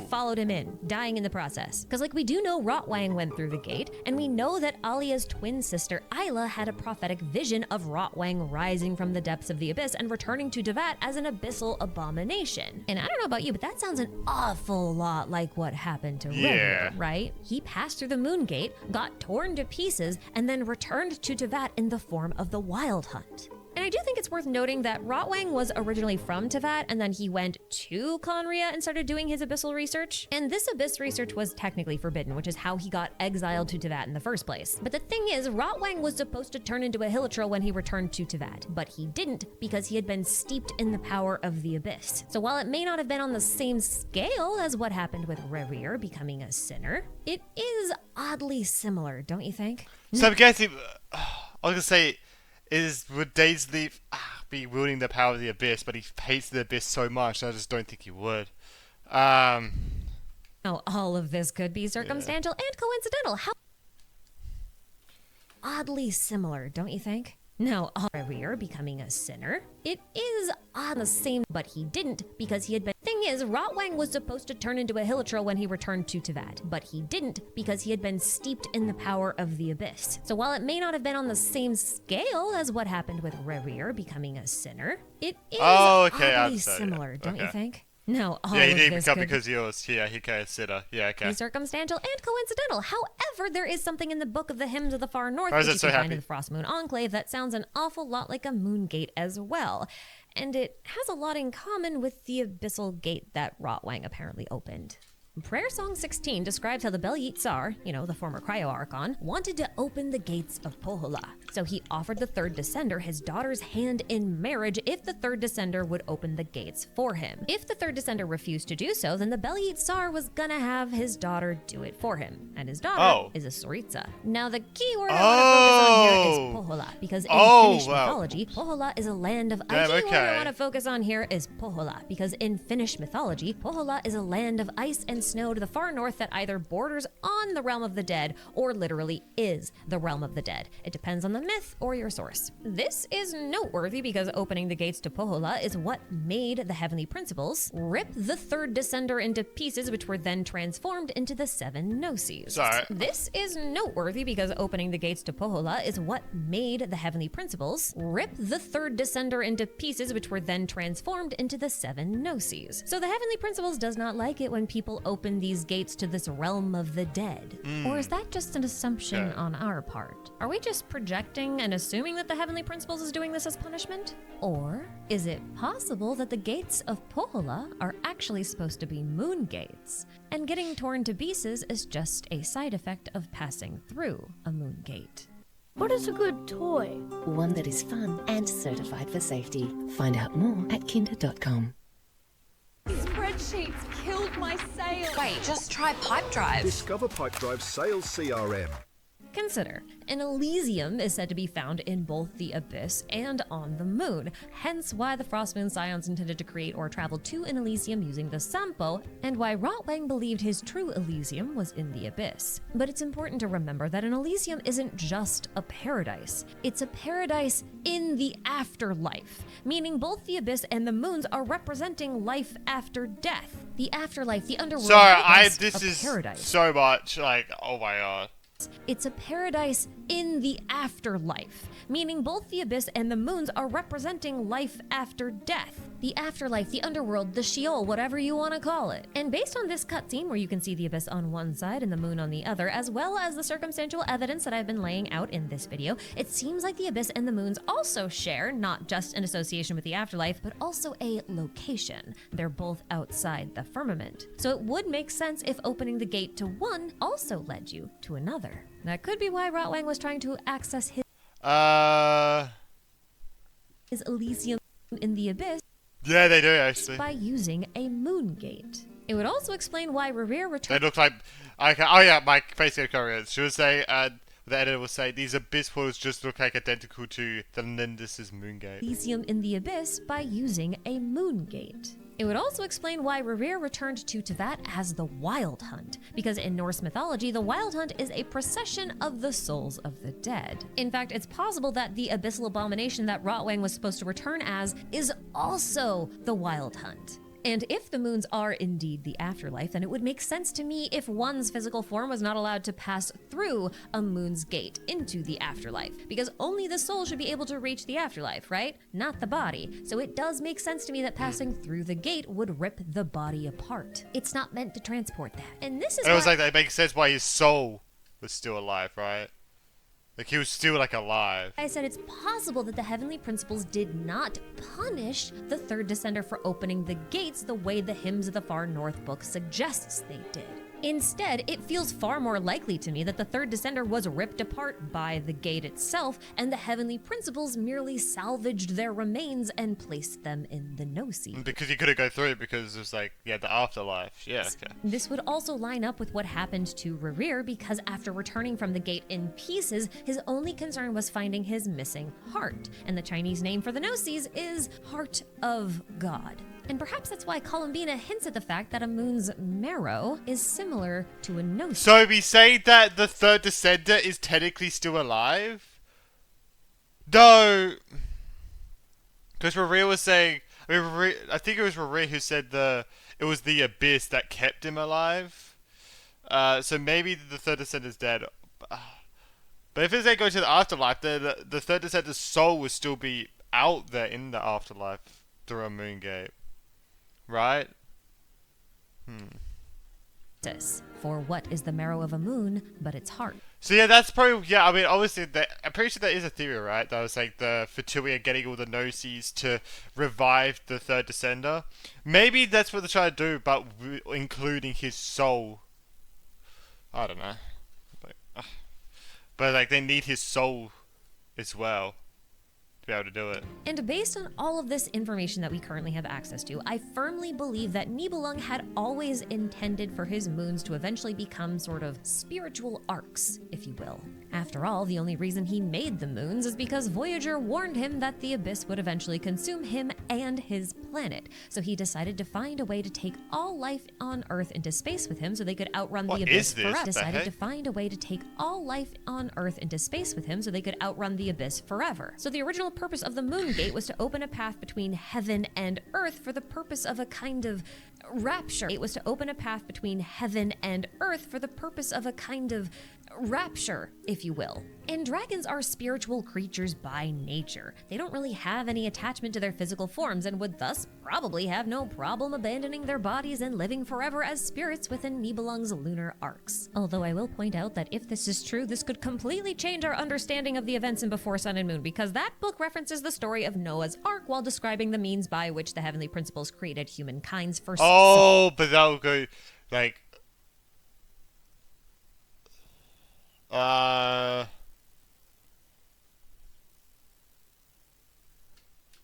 followed him in, dying in the process. Because, we do know Rotwang went through the gate, and we know that Alia's twin sister, Isla, had a prophetic vision of Rotwang rising from the depths of the abyss and returning to Tevat as an abyssal abomination. And I don't know about you, but that sounds an awful lot like what happened to Revier, right? He passed through the moon gate, got torn to pieces, and then returned to Tevat in the form of the Wild Hunt. And I do think it's worth noting that Rotwang was originally from Tevat, and then he went to Conria and started doing his abyssal research. And this abyss research was technically forbidden, which is how he got exiled to Tevat in the first place. But the thing is, Rotwang was supposed to turn into a Hilitril when he returned to Tevat, but he didn't because he had been steeped in the power of the abyss. So while it may not have been on the same scale as what happened with Revier becoming a sinner, it is oddly similar, don't you think? So I'm guessing, I was gonna say, would Daisley be wielding the power of the abyss, but he hates the abyss so much, I just don't think he would. Now, all of this could be circumstantial and coincidental. How oddly similar, don't you think? Now, Revier becoming a sinner, it is on the same, but he didn't because he had been. Thing is, Rotwang was supposed to turn into a Hilitril when he returned to Tevat, but he didn't because he had been steeped in the power of the abyss. So while it may not have been on the same scale as what happened with Revier becoming a sinner, it is oddly similar, don't you think? No, all he of didn't this become could because he was he kind of sitter. Yeah, okay. be circumstantial and coincidental. However, there is something in the Book of the Hymns of the Far North, Why is which it you so can find happy? in the Frost Moon Enclave, that sounds an awful lot like a moon gate as well. And it has a lot in common with the abyssal gate that Rotwang apparently opened. Prayer Song 16 describes how the Bel-Yit Tsar, the former Cryo-Archon, wanted to open the gates of Pohjola. So he offered the third descender his daughter's hand in marriage if the third descender would open the gates for him. If the third descender refused to do so, then the Bel-Yit Tsar was gonna have his daughter do it for him. And his daughter is a Tsaritsa. Now the key word I want to focus on here is Pohjola, because in Finnish mythology, Pohjola is a land of word I want to focus on here is Pohjola, because in Finnish mythology, Pohjola is a land of ice and in snow to the far north that either borders on the realm of the dead or literally is the realm of the dead. It depends on the myth or your source. This is noteworthy because opening the gates to Pohjola is what made the heavenly principles rip the third descender into pieces, which were then transformed into the seven Gnosis. Sorry. This is noteworthy because opening the gates to Pohjola is what made the heavenly principles rip the third descender into pieces, which were then transformed into the seven Gnosis. So the heavenly principles does not like it when people open these gates to this realm of the dead. Or is that just an assumption on our part? Are we just projecting and assuming that the heavenly principles is doing this as punishment? Or is it possible that the gates of Pohjola are actually supposed to be moon gates, and getting torn to pieces is just a side effect of passing through a moon gate? What is a good toy? One that is fun and certified for safety. Find out more at kinder.com. Spreadsheets killed my sales. Wait, just try Pipe Drive. Discover Pipedrive's sales CRM. Consider, an Elysium is said to be found in both the Abyss and on the Moon, hence why the Frostmoon Scions intended to create or travel to an Elysium using the Sampo, and why Rotwang believed his true Elysium was in the Abyss. But it's important to remember that an Elysium isn't just a paradise. It's a paradise in the afterlife, meaning both the Abyss and the Moons are representing life after death. The afterlife, the underworld, Sorry, is this a is paradise. so much, like, oh my god. It's a paradise in the afterlife, meaning both the Abyss and the Moons are representing life after death. The afterlife, the underworld, the Sheol, whatever you want to call it. And based on this cutscene where you can see the Abyss on one side and the Moon on the other, as well as the circumstantial evidence that I've been laying out in this video, it seems like the Abyss and the Moons also share not just an association with the afterlife, but also a location. They're both outside the firmament. So it would make sense if opening the gate to one also led you to another. That could be why Rotwang was trying to access his Elysium in the Abyss Yeah, they do, actually. by using a moon gate. It would also explain why Rerir They returned look like... Okay, oh yeah, my face career. She would say, the editor will say, these abyss portals just look like identical to the Lindis' Moongate. Elysium in the Abyss by using a moon gate. It would also explain why Rerir returned to Teyvat as the Wild Hunt, because in Norse mythology, the Wild Hunt is a procession of the souls of the dead. In fact, it's possible that the abyssal abomination that Rotwang was supposed to return as is also the Wild Hunt. And if the moons are indeed the afterlife, then it would make sense to me if one's physical form was not allowed to pass through a moon's gate into the afterlife, because only the soul should be able to reach the afterlife, right? Not the body. So it does make sense to me that passing through the gate would rip the body apart. It's not meant to transport that. And this is And it was why- like, that makes sense why his soul was still alive, right? Like, he was still, like, alive. I said it's possible that the heavenly principles did not punish the third descender for opening the gates the way the Hymns of the Far North book suggests they did. Instead, it feels far more likely to me that the third descender was ripped apart by the gate itself, and the heavenly principles merely salvaged their remains and placed them in the Gnosis. Because he couldn't go through because it was like, yeah, the afterlife. Yeah, okay. This would also line up with what happened to Rerir, because after returning from the gate in pieces, his only concern was finding his missing heart. And the Chinese name for the Gnosis is Heart of God. And perhaps that's why Columbina hints at the fact that a moon's marrow is similar to a Gnosis. So we say that the third descender is technically still alive? No! Because Maria was saying... I think it was Maria who said it was the abyss that kept him alive. So maybe the third descender's dead. But if they go to the afterlife, the third descender's soul would still be out there in the afterlife through a moon gate. Right? For what is the marrow of a moon but its heart? So yeah, that's probably, yeah, I mean, obviously, I'm pretty sure that is a theory, right? That was like the Fatuia getting all the Gnosis to revive the third descender. Maybe that's what they're trying to do, but including his soul. I don't know. But like, they need his soul as well to be able to do it. And based on all of this information that we currently have access to, I firmly believe that Nibelung had always intended for his moons to eventually become sort of spiritual arcs, if you will. After all, the only reason he made the moons is because Voyager warned him that the abyss would eventually consume him and his planet. So he decided to find a way to take all life on Earth into space with him so they could outrun the abyss forever. Decided to find a way to take all life on Earth into space with him so they could outrun the abyss forever. So the original purpose of the moon gate was to open a path between heaven and Earth for the purpose of a kind of rapture. It was to open a path between heaven and Earth for the purpose of a kind of rapture, if you will. And dragons are spiritual creatures by nature. They don't really have any attachment to their physical forms and would thus probably have no problem abandoning their bodies and living forever as spirits within Nibelung's lunar arcs. Although I will point out that if this is true, this could completely change our understanding of the events in Before Sun and Moon, because that book references the story of Noah's Ark while describing the means by which the heavenly principles created humankind's first. Oh, but that would go like.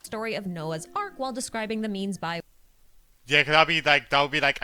Story of Noah's Ark while describing the means by Yeah, because that would be like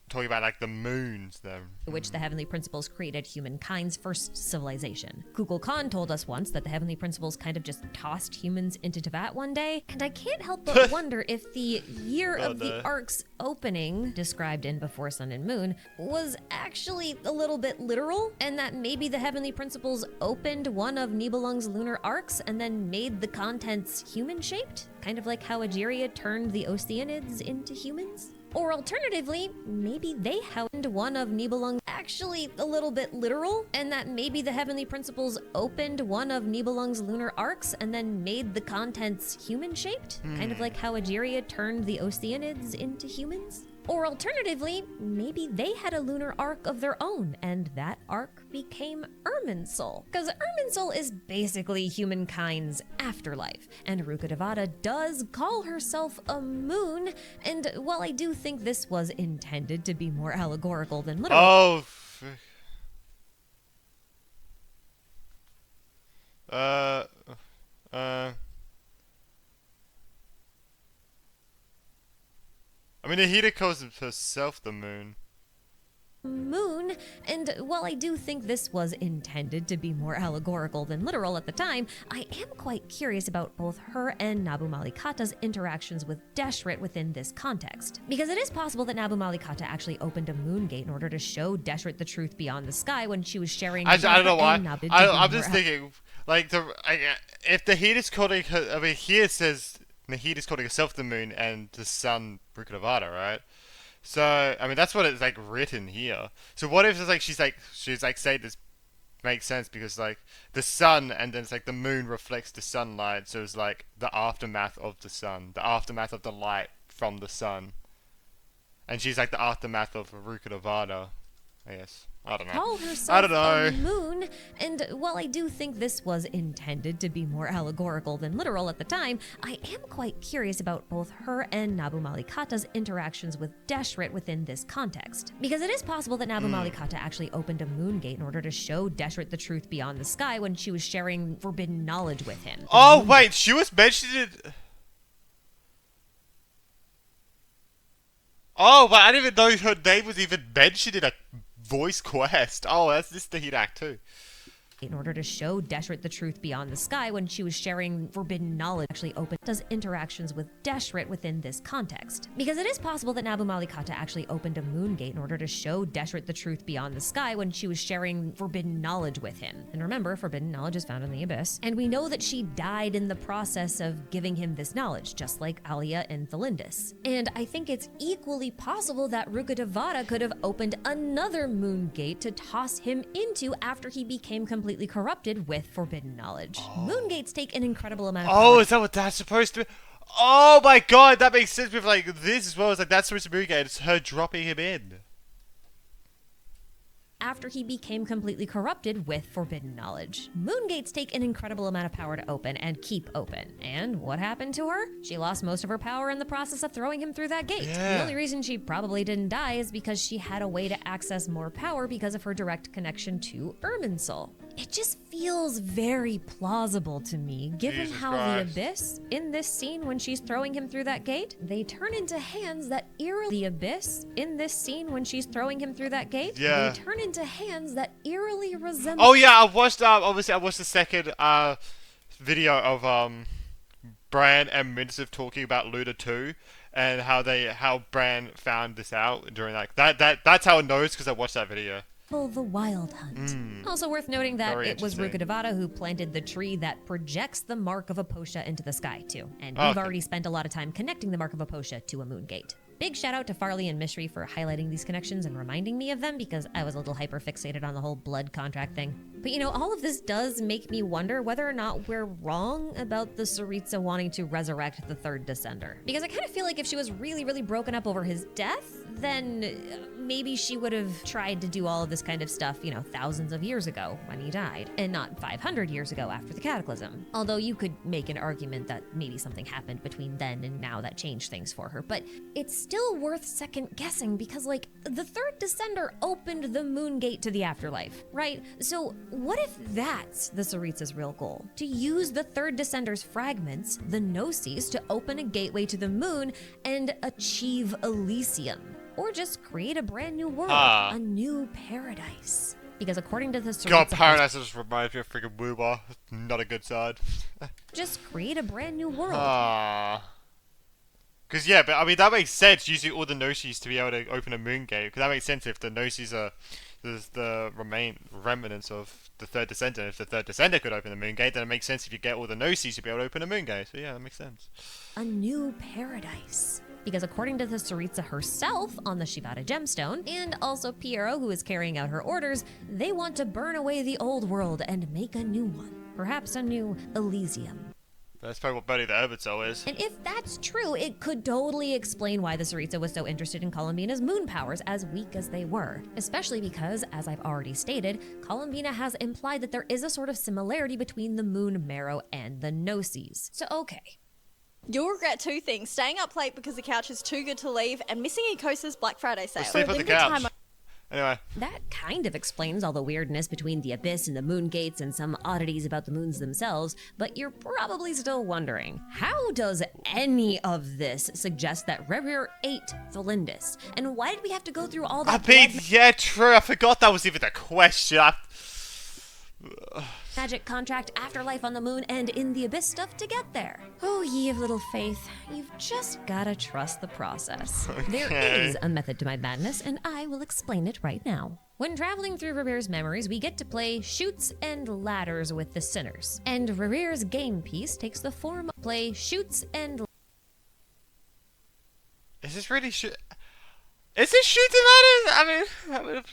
talking about like the moons then. which the heavenly principles created humankind's first civilization. Kukulkan Khan told us once that the heavenly principles kind of just tossed humans into Tibet one day, and I can't help but wonder if the year of the Ark's opening, described in Before Sun and Moon, was actually a little bit literal, and that maybe the heavenly principles opened one of Nibelung's lunar arcs and then made the contents human-shaped, kind of like how Egeria turned the Oceanids into humans. Or alternatively, maybe they hound one of Nibelung's actually a little bit literal, and that maybe the heavenly principles opened one of Nibelung's lunar arcs and then made the contents human-shaped, kind of like how Egeria turned the Oceanids into humans. Or alternatively, maybe they had a lunar arc of their own, and that arc became Irminsul. Because Irminsul is basically humankind's afterlife, and Ruka Devada does call herself a moon, and while I do think this was intended to be more allegorical than literal... Oh. I mean, Ahita calls herself the moon. Moon, and while I do think this was intended to be more allegorical than literal at the time, I am quite curious about both her and Nabu Malikata's interactions with Deshret within this context. Because it is possible that Nabu Malikata actually opened a moon gate in order to show Deshret the truth beyond the sky when she was sharing. I don't know why. I'm just thinking, like, if the heat is calling her, I mean, here it says Nahid is calling herself the moon and the sun Ruka Devada, right? So, I mean, that's what it's like written here. So what if it's like she's like saying this makes sense because like the sun and then it's like the moon reflects the sunlight, so it's like the aftermath of the sun, the aftermath of the light from the sun. And she's like the aftermath of Ruka Devada, I guess. I don't know. Call herself I don't know. a moon, and while I do think this was intended to be more allegorical than literal at the time, I am quite curious about both her and Nabu Malikata's interactions with Deshret within this context. Because it is possible that Nabu Malikata actually opened a moon gate in order to show Deshret the truth beyond the sky when she was sharing forbidden knowledge with him. Oh wait, she was mentioned it. Oh, but I didn't even know her name was even mentioned in a voice quest. Oh, that's this the hit act too. In order to show Deshret the truth beyond the sky when she was sharing forbidden knowledge, actually opened does interactions with Deshret within this context. Because it is possible that Nabu Malikata actually opened a moon gate in order to show Deshret the truth beyond the sky when she was sharing forbidden knowledge with him. And remember, forbidden knowledge is found in the abyss. And we know that she died in the process of giving him this knowledge, just like Alia and Thelindis. And I think it's equally possible that Ruka Devada could have opened another moon gate to toss him into after he became completely corrupted with forbidden knowledge. Moon gates take an incredible amount of Oh, is that what that's supposed to be? Oh my god, that makes sense with like this as well. It's like that's supposed to be again. It's her dropping him in. after he became completely corrupted with forbidden knowledge. Moon gates take an incredible amount of power to open and keep open. And what happened to her? She lost most of her power in the process of throwing him through that gate. Yeah. The only reason she probably didn't die is because she had a way to access more power because of her direct connection to Irminsul. It just feels very plausible to me, given Jesus how Christ. the Abyss, in this scene when she's throwing him through that gate, they turn into hands that eerily... The Abyss, in this scene when she's throwing him through that gate, Yeah. they turn into hands that eerily resemble... Oh yeah, I've watched. Obviously, I watched the second video of Bran and Minsif talking about Luda 2 and how Bran found this out during that's how it knows, because I watched that video. The Wild Hunt. Also worth noting that Very it was interesting. Rukkhadevata who planted the tree that projects the Mark of Aposha into the sky too. And Oh, we've okay. already spent a lot of time connecting the Mark of Aposha to a moon gate. Big shout out to Farley and Mishri for highlighting these connections and reminding me of them, because I was a little hyper fixated on the whole blood contract thing. But you know, all of this does make me wonder whether or not we're wrong about the Tsaritsa wanting to resurrect the third Descender. Because I kind of feel like if she was really, really broken up over his death, then maybe she would have tried to do all of this kind of stuff, you know, thousands of years ago when he died, and not 500 years ago after the Cataclysm. Although you could make an argument that maybe something happened between then and now that changed things for her. But it's still worth second guessing, because, like, the third Descender opened the moon gate to the afterlife, right? So what if that's the Tsaritsa's real goal? To use the third Descender's fragments, the Gnosis, to open a gateway to the moon and achieve Elysium. Or just create a brand new world, a new paradise. Because according to the Tsaritsa... God, Paradise just reminds me of freaking Wooba. Not a good side. just create a brand new world. Because, yeah, but I mean, that makes sense, using all the Gnosis to be able to open a moon gate. Because that makes sense if the Gnosis are the remnants of the third Descender. If the third Descender could open the moon gate, then it makes sense if you get all the Gnosis to be able to open a moon gate. So, yeah, that makes sense. A new paradise. Because according to the Tsaritsa herself on the Shivata gemstone, and also Piero, who is carrying out her orders, they want to burn away the old world and make a new one. Perhaps a new Elysium. That's probably what Buddy the Herbazole is. And if that's true, it could totally explain why the Tsaritsa was so interested in Columbina's moon powers, as weak as they were. Especially because, as I've already stated, Columbina has implied that there is a sort of similarity between the moon marrow and the Gnosis. So okay. You'll regret two things: staying up late because the couch is too good to leave, and missing Ikosa's Black Friday sale. We'll sleep on the couch. Anyway. That kind of explains all the weirdness between the Abyss and the moon gates and some oddities about the moons themselves, but you're probably still wondering, how does any of this suggest that Rerir ate Thalindis? And why did we have to go through all that Yeah, true. I forgot that was even a question. magic contract, afterlife on the moon, and in the Abyss stuff to get there? Oh, ye of little faith, you've just gotta trust the process. There is a method to my madness, and I will explain it right now. When traveling through Rerir's memories, we get to play Chutes and Ladders with the Sinners. And Rerir's game piece takes the form of play Chutes and... Is this really Is this shooting ladders?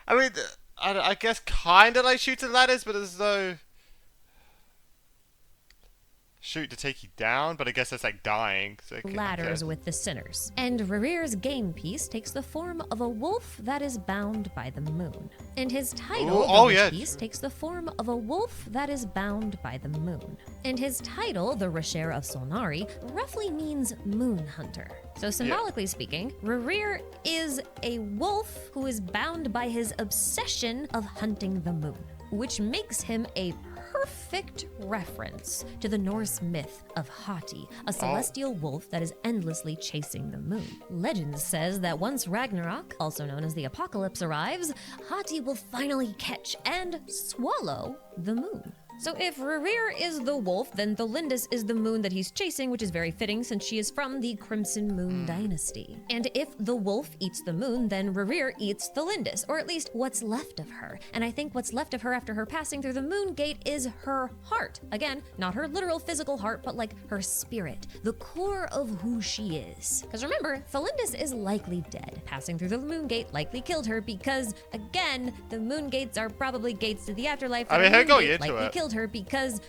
I mean, I guess kind of like shooting ladders, but as though shoot to take you down, but I guess that's like dying. So, Ladders with the Sinners. And Rerir's game piece takes the form of a wolf that is bound by the moon. And his title, the Witch piece, takes the form of a wolf that is bound by the moon. And his title, the Rasher of Solnari, roughly means moon hunter. So symbolically speaking, Rerir is a wolf who is bound by his obsession of hunting the moon, which makes him a perfect reference to the Norse myth of Hati, a celestial wolf that is endlessly chasing the moon. Legend says that once Ragnarok, also known as the apocalypse, arrives, Hati will finally catch and swallow the moon. So if Rerir is the wolf, then Thalindis is the moon that he's chasing, which is very fitting since she is from the Crimson Moon dynasty. And if the wolf eats the moon, then Rerir eats Thalindis, or at least what's left of her. And I think what's left of her after her passing through the moon gate is her heart. Again, not her literal physical heart, but like her spirit, the core of who she is. Because remember, Thalindis is likely dead. Passing through the moon gate likely killed her because, again, the moon gates are probably gates to the afterlife. I mean, her going into likely it. killed her because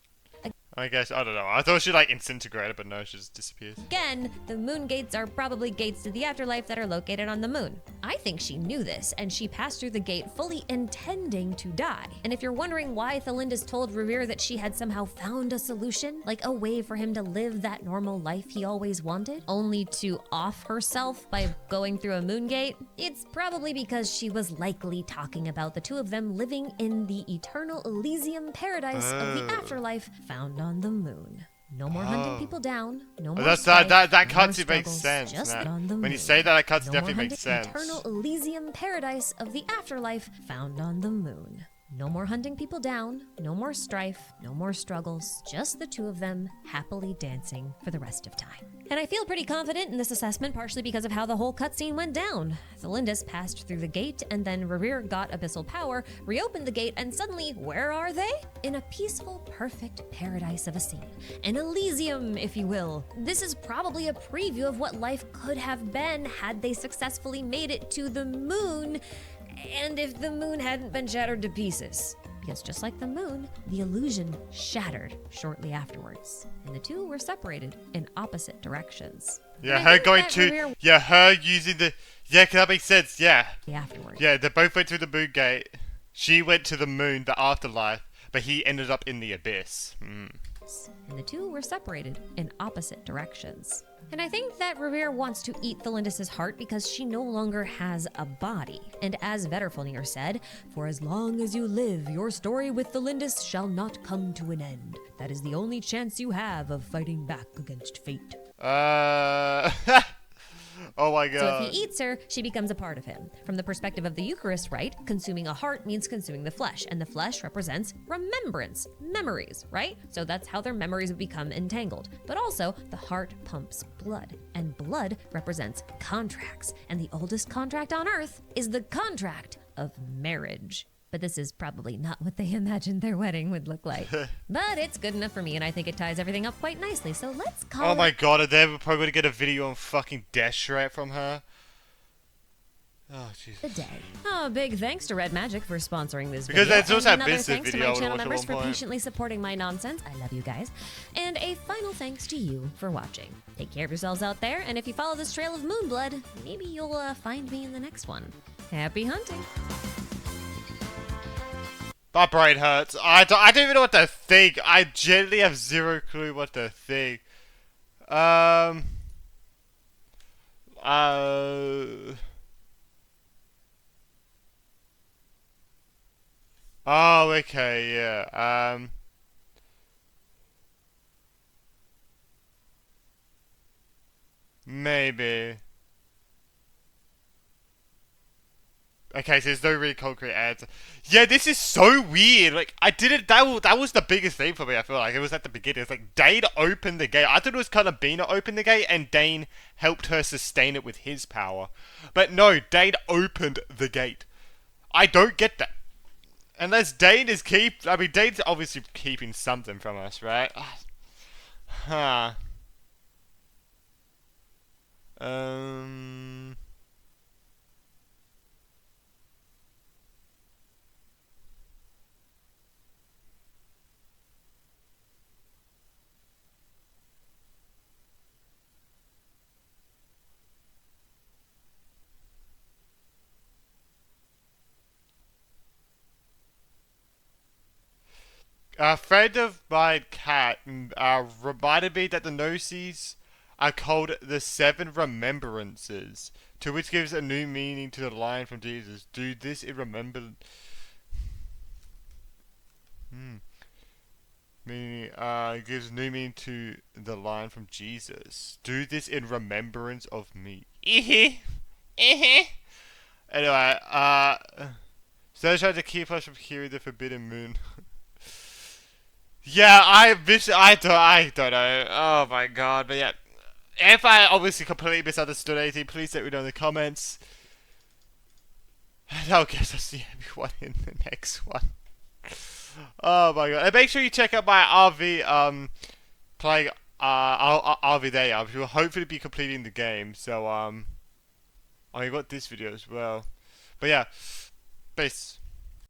I guess, I don't know. I thought she like disintegrated, but no, she just disappears. Again, the moon gates are probably gates to the afterlife that are located on the moon. I think she knew this, and she passed through the gate fully intending to die. And if you're wondering why Thalindis told Revere that she had somehow found a solution, like a way for him to live that normal life he always wanted, only to off herself by going through a moon gate, it's probably because she was likely talking about the two of them living in the eternal Elysium paradise of the afterlife found on the moon. No more hunting people down. No more strife, that no more cutscene makes struggles, sense. just Nah. on the When you moon. say that cutscene No definitely more makes hunting sense. eternal Elysium paradise of the afterlife found on the moon. No more hunting people down, no more strife, no more struggles, just the two of them happily dancing for the rest of time. And I feel pretty confident in this assessment, partially because of how the whole cutscene went down. Thalindis passed through the gate, and then Revere got abyssal power, reopened the gate, and suddenly, where are they? In a peaceful, perfect paradise of a scene. An Elysium, if you will. This is probably a preview of what life could have been had they successfully made it to the moon, and if the moon hadn't been shattered to pieces. Because just like the moon, the illusion shattered shortly afterwards, and the two were separated in opposite directions. Yeah, And I her think going that to, Revere- yeah, her using the, yeah, that makes sense, yeah. afterwards. Yeah, they both went through the moon gate. She went to the moon, the afterlife, but he ended up in the abyss. And the two were separated in opposite directions. And I think that Revere wants to eat Thalindis' heart because she no longer has a body. And as Vetterfilnir said, "For as long as you live, your story with Thalindis shall not come to an end. That is the only chance you have of fighting back against fate." Oh my So god. if he eats her, she becomes a part of him. From the perspective of the Eucharist rite, consuming a heart means consuming the flesh, and the flesh represents remembrance, memories, right? So that's how their memories would become entangled. But also, the heart pumps blood, and blood represents contracts, and the oldest contract on earth is the contract of marriage. But this is probably not what they imagined their wedding would look like. But it's good enough for me, and I think it ties everything up quite nicely. So let's call Oh it my god, are they probably gonna get a video on fucking Death from her? Oh, Jesus. a day. Oh, big thanks to Red Magic for sponsoring this Because video. there's also and a another business thanks video I to my channel watched at members one for point. patiently supporting my nonsense. I love you guys. And a final thanks to you for watching. Take care of yourselves out there, and if you follow this trail of Moonblood, maybe you'll find me in the next one. Happy hunting! My brain hurts. I don't even know what to think. I genuinely have zero clue what to think. Uh... Oh, okay, yeah. Maybe. Okay, so there's no really concrete answer. Yeah, this is so weird. Like, I didn't. That was the biggest thing for me. I feel like it was at the beginning. It's like Dane opened the gate. I thought it was kind of Bina opened the gate, and Dane helped her sustain it with his power. But no, Dane opened the gate. I don't get that. Unless Dane is I mean, Dane's obviously keeping something from us, right? Huh. A friend of mine, Kat, reminded me that the Gnosis are called the Seven Remembrances, to which gives a new meaning to the line from Jesus. Do this in remembrance. Meaning, gives new meaning to the line from Jesus. Do this in remembrance of me. Anyway, so trying to keep us from hearing the forbidden moon. Yeah, I don't know. Oh my god, but yeah. If I obviously completely misunderstood anything, please let me know in the comments. And I'll guess I'll see everyone in the next one. Oh my god. And make sure you check out my RV, playing, RV day. I will hopefully be completing the game, so, I got this video as well. But yeah, peace.